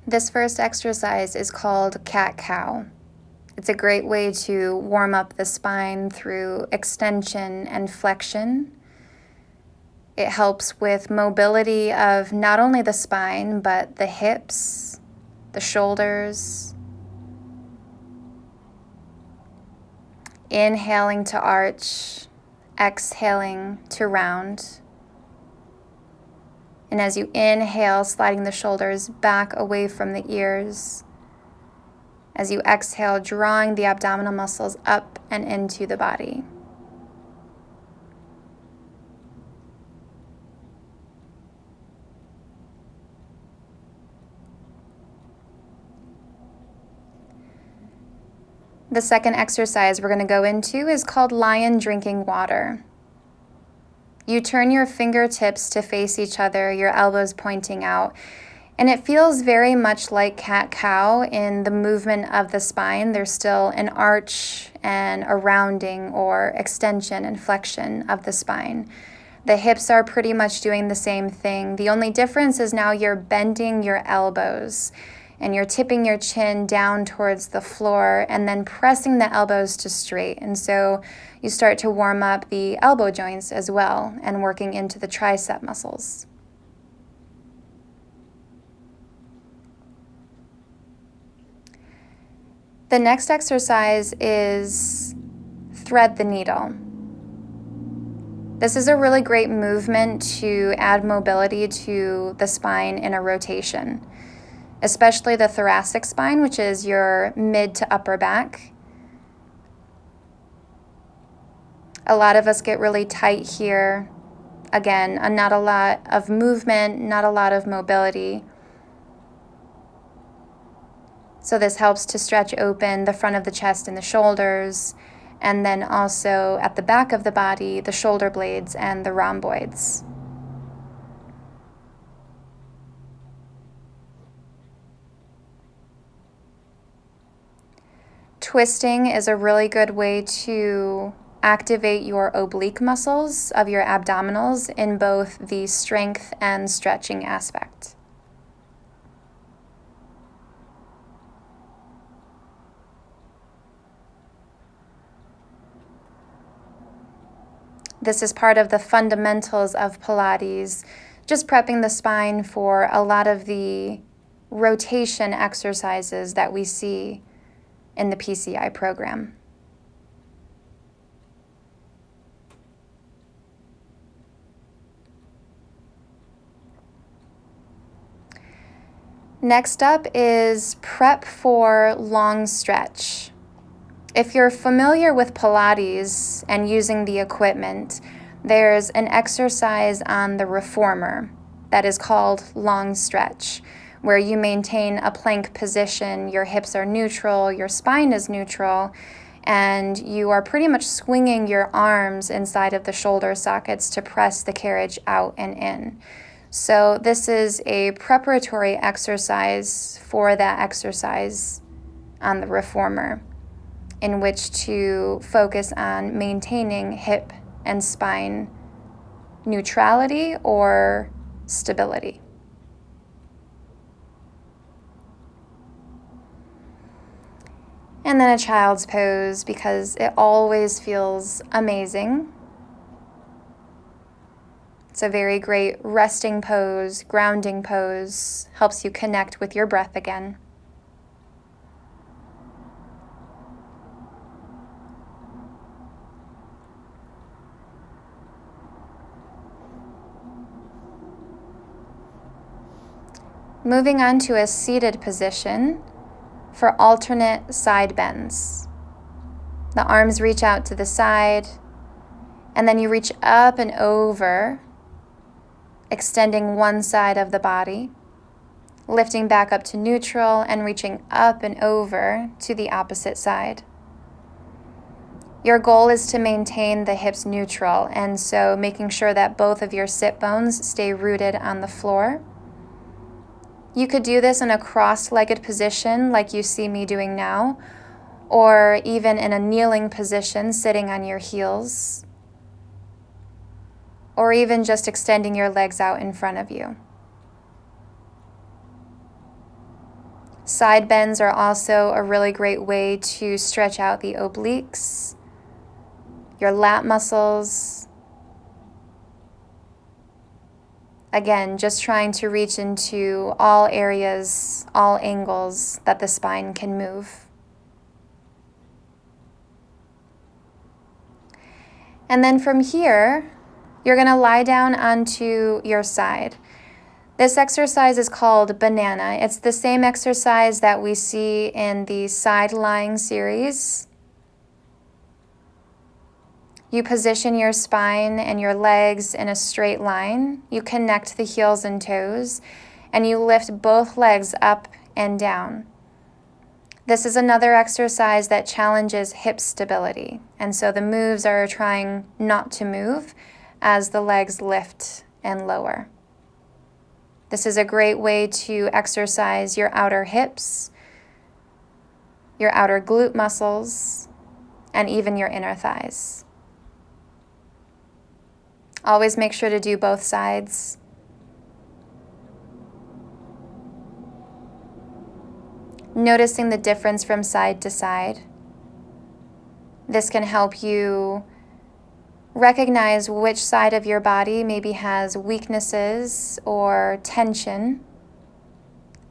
This first exercise is called cat-cow. It's a great way to warm up the spine through extension and flexion. It helps with mobility of not only the spine, but the hips, the shoulders. Inhaling to arch, exhaling to round. And as you inhale, sliding the shoulders back away from the ears. As you exhale, drawing the abdominal muscles up and into the body. The second exercise we're going to go into is called lion drinking water. You turn your fingertips to face each other, your elbows pointing out, and it feels very much like cat-cow in the movement of the spine. There's still an arch and a rounding or extension and flexion of the spine. The hips are pretty much doing the same thing. The only difference is now you're bending your elbows and you're tipping your chin down towards the floor and then pressing the elbows to straight. And so you start to warm up the elbow joints as well and working into the tricep muscles. The next exercise is thread the needle. This is a really great movement to add mobility to the spine in a rotation, especially the thoracic spine, which is your mid to upper back. A lot of us get really tight here. Again, not a lot of movement, not a lot of mobility. So this helps to stretch open the front of the chest and the shoulders, and then also at the back of the body, the shoulder blades and the rhomboids. Twisting is a really good way to activate your oblique muscles of your abdominals in both the strength and stretching aspect. This is part of the fundamentals of Pilates, just prepping the spine for a lot of the rotation exercises that we see in the PCI program. Next up is prep for long stretch. If you're familiar with Pilates and using the equipment, there's an exercise on the reformer that is called long stretch, where you maintain a plank position, your hips are neutral, your spine is neutral, and you are pretty much swinging your arms inside of the shoulder sockets to press the carriage out and in. So this is a preparatory exercise for that exercise on the reformer, in which to focus on maintaining hip and spine neutrality or stability. And then a child's pose, because it always feels amazing. It's a very great resting pose, grounding pose, helps you connect with your breath again. Moving on to a seated position for alternate side bends. The arms reach out to the side, and then you reach up and over, extending one side of the body, lifting back up to neutral and reaching up and over to the opposite side. Your goal is to maintain the hips neutral, and so making sure that both of your sit bones stay rooted on the floor. You could do this in a cross-legged position like you see me doing now, or even in a kneeling position, sitting on your heels, or even just extending your legs out in front of you. Side bends are also a really great way to stretch out the obliques, your lat muscles. Again, just trying to reach into all areas, all angles that the spine can move. And then from here, you're going to lie down onto your side. This exercise is called banana. It's the same exercise that we see in the side lying series. You position your spine and your legs in a straight line. You connect the heels and toes, and you lift both legs up and down. This is another exercise that challenges hip stability, and so the moves are trying not to move as the legs lift and lower. This is a great way to exercise your outer hips, your outer glute muscles, and even your inner thighs. Always make sure to do both sides. Noticing the difference from side to side. This can help you recognize which side of your body maybe has weaknesses or tension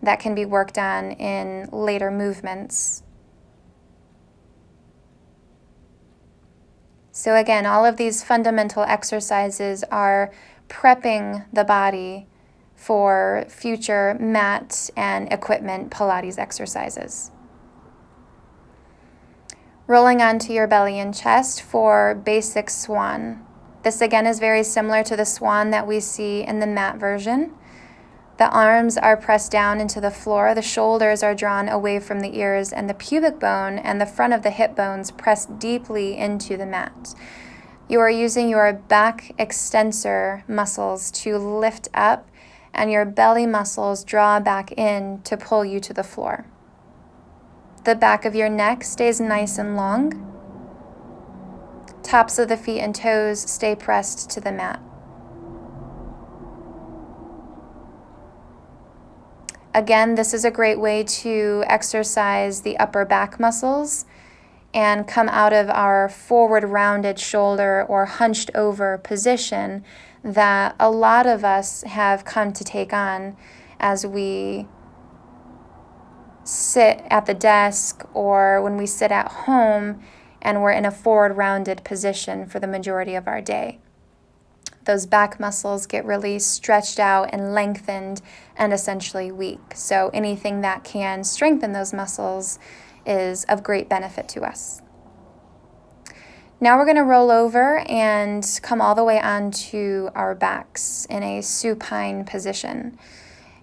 that can be worked on in later movements. So again, all of these fundamental exercises are prepping the body for future mat and equipment Pilates exercises. Rolling onto your belly and chest for basic Swan. This again is very similar to the Swan that we see in the mat version. The arms are pressed down into the floor, the shoulders are drawn away from the ears, and the pubic bone and the front of the hip bones press deeply into the mat. You are using your back extensor muscles to lift up, and your belly muscles draw back in to pull you to the floor. The back of your neck stays nice and long. Tops of the feet and toes stay pressed to the mat. Again, this is a great way to exercise the upper back muscles and come out of our forward rounded shoulder or hunched over position that a lot of us have come to take on as we sit at the desk or when we sit at home and we're in a forward rounded position for the majority of our day. Those back muscles get really stretched out and lengthened and essentially weak. So anything that can strengthen those muscles is of great benefit to us. Now we're going to roll over and come all the way onto our backs in a supine position.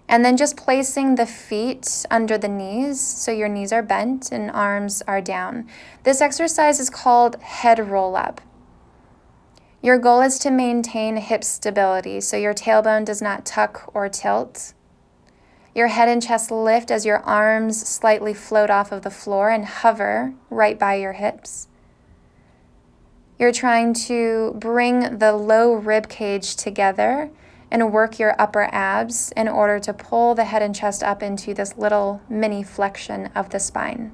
And then just placing the feet under the knees, so your knees are bent and arms are down. This exercise is called head roll up. Your goal is to maintain hip stability, so your tailbone does not tuck or tilt. Your head and chest lift as your arms slightly float off of the floor and hover right by your hips. You're trying to bring the low rib cage together and work your upper abs in order to pull the head and chest up into this little mini flexion of the spine.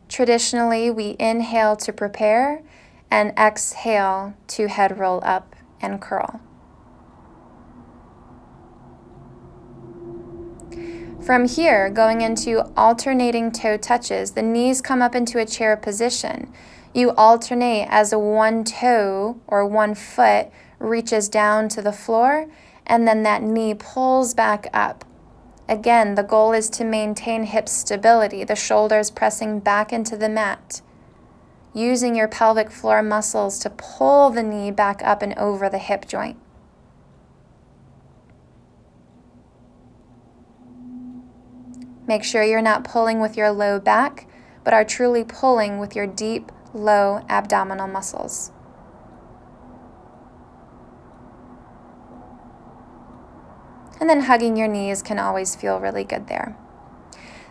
Traditionally, we inhale to prepare and exhale to head roll up and curl. From here, going into alternating toe touches, the knees come up into a chair position. You alternate as one toe or one foot reaches down to the floor, and then that knee pulls back up. Again, the goal is to maintain hip stability, the shoulders pressing back into the mat, using your pelvic floor muscles to pull the knee back up and over the hip joint. Make sure you're not pulling with your low back, but are truly pulling with your deep, low abdominal muscles. And then hugging your knees can always feel really good there.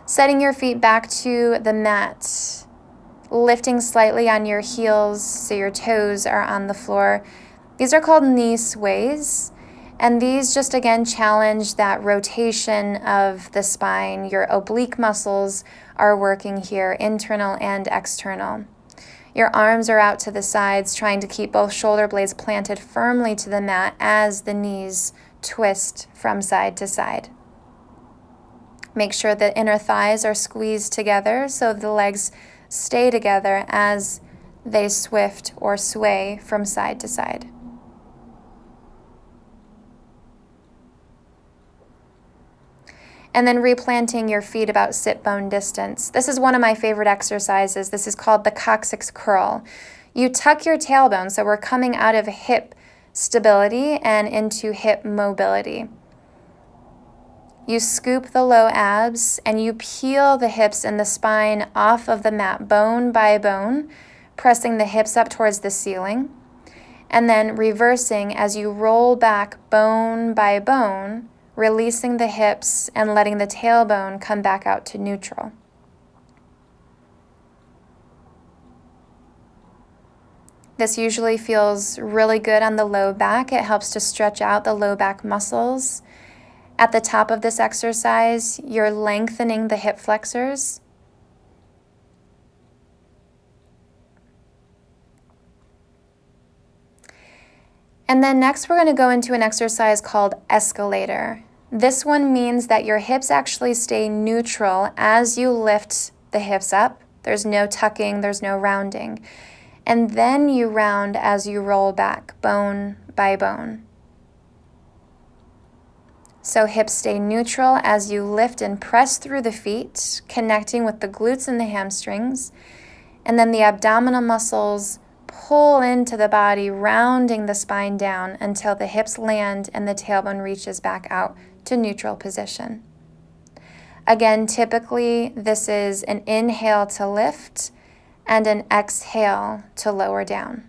Setting your feet back to the mat, lifting slightly on your heels so your toes are on the floor. These are called knee sways. And these just again challenge that rotation of the spine. Your oblique muscles are working here, internal and external. Your arms are out to the sides, trying to keep both shoulder blades planted firmly to the mat as the knees twist from side to side. Make sure the inner thighs are squeezed together so the legs stay together as they swift or sway from side to side. And then replanting your feet about sit bone distance. This is one of my favorite exercises. This is called the coccyx curl. You tuck your tailbone, so we're coming out of hip stability and into hip mobility. You scoop the low abs and you peel the hips and the spine off of the mat, bone by bone, pressing the hips up towards the ceiling, and then reversing as you roll back bone by bone, releasing the hips and letting the tailbone come back out to neutral. This usually feels really good on the low back. It helps to stretch out the low back muscles. At the top of this exercise, you're lengthening the hip flexors. And then next we're going to go into an exercise called Escalator. This one means that your hips actually stay neutral as you lift the hips up. There's no tucking, there's no rounding. And then you round as you roll back, bone by bone. So hips stay neutral as you lift and press through the feet, connecting with the glutes and the hamstrings. And then the abdominal muscles pull into the body, rounding the spine down until the hips land and the tailbone reaches back out to neutral position. Again, typically this is an inhale to lift and an exhale to lower down.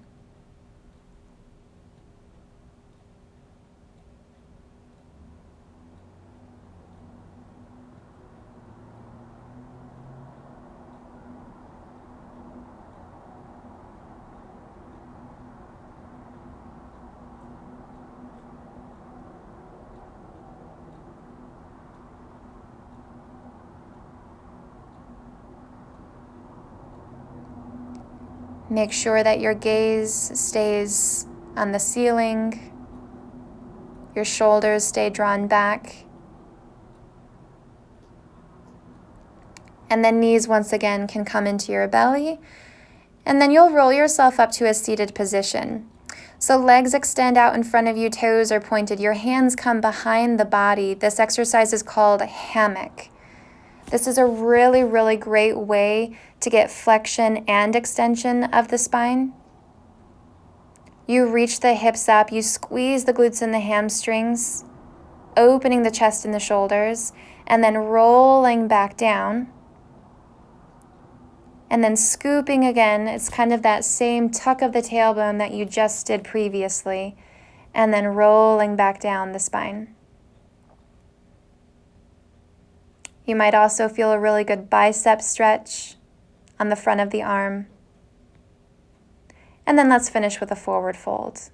Make sure that your gaze stays on the ceiling, your shoulders stay drawn back, and then knees once again can come into your belly, and then you'll roll yourself up to a seated position. So legs extend out in front of you, toes are pointed, your hands come behind the body. This exercise is called Hammock. This is a really, really great way to get flexion and extension of the spine. You reach the hips up, you squeeze the glutes and the hamstrings, opening the chest and the shoulders, and then rolling back down. And then scooping again. It's kind of that same tuck of the tailbone that you just did previously, and then rolling back down the spine. You might also feel a really good bicep stretch on the front of the arm. And then let's finish with a forward fold.